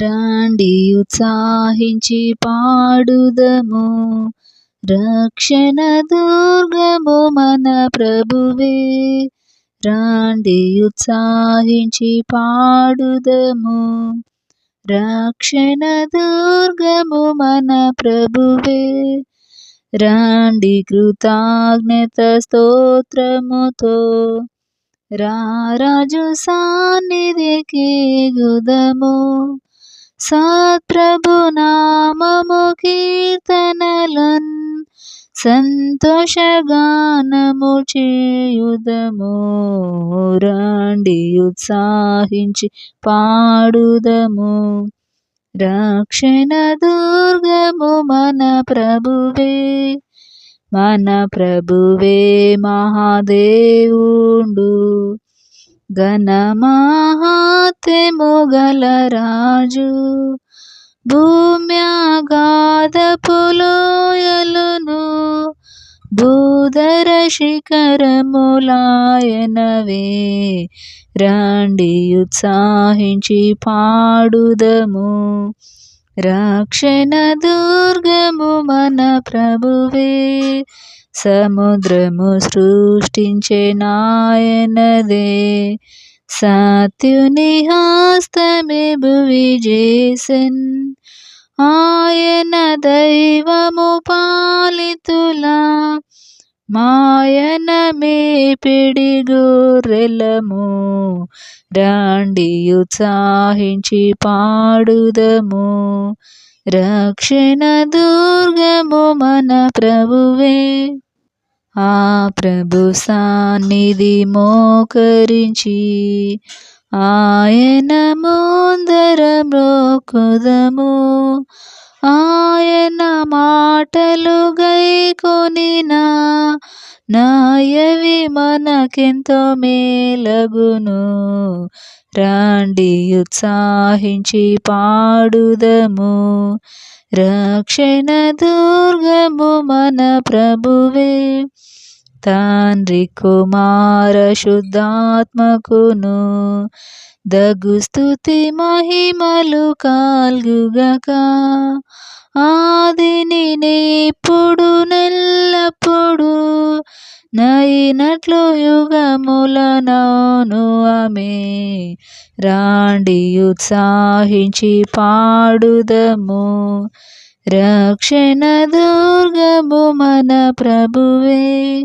రాండి ఉత్సాహించి పాడుదము, రక్షణ దుర్గము మన ప్రభువే. రాండి ఉత్సాహించి పాడుదము, రక్షణ దుర్గము మన ప్రభువే. రాండి కృతజ్ఞత స్తోత్రముతో, రారాజు సన్నిధికి గుదము. సత్ప్రభు నామము కీర్తనలన్ సంతోషగానము చేయుదము. రాండి ఉత్సాహించి పాడుదము, రక్షణ దుర్గము మన ప్రభువే. మన ప్రభువే మహాదేవుండు, ఘన మహాత్మ్యము గల రాజు. భూమ్యాగాధపు లోయలును భూధర శిఖరములాయనవే. రాండి ఉత్సాహించి పాడుదము, రక్షణ దుర్గము మన ప్రభువే. సముద్రము సృష్టించే నాయనదే, సత్యుని హస్తమే భువి చేసెన్. ఆయన దైవము పాలితులా, మాయన మేపిడి గొర్రెలము. రాండి ఉత్సాహించి పాడుదము, రక్షణ దుర్గము మన ప్రభువే. ఆ ప్రభు సన్నిధి మోకరించి, ఆయన ముందర మ్రోకుదము. ఆయన మాటలు గైకొనినా నాయవి మనకెంతో మేలగును. రాండి ఉత్సాహించి పాడుదము, రక్షణ దుర్గము మన ప్రభువే. తండ్రి కుమార శుద్ధాత్మకును దగు స్తుతి మహిమలు కల్గుగాక. ఆదిని నేప్పుడు నెల్లప్పుడు నైనట్లు యుగములనౌను ఆమేన్. రాండి ఉత్సాహించి పాడుదము, రక్షణ దుర్గము మన ప్రభువే.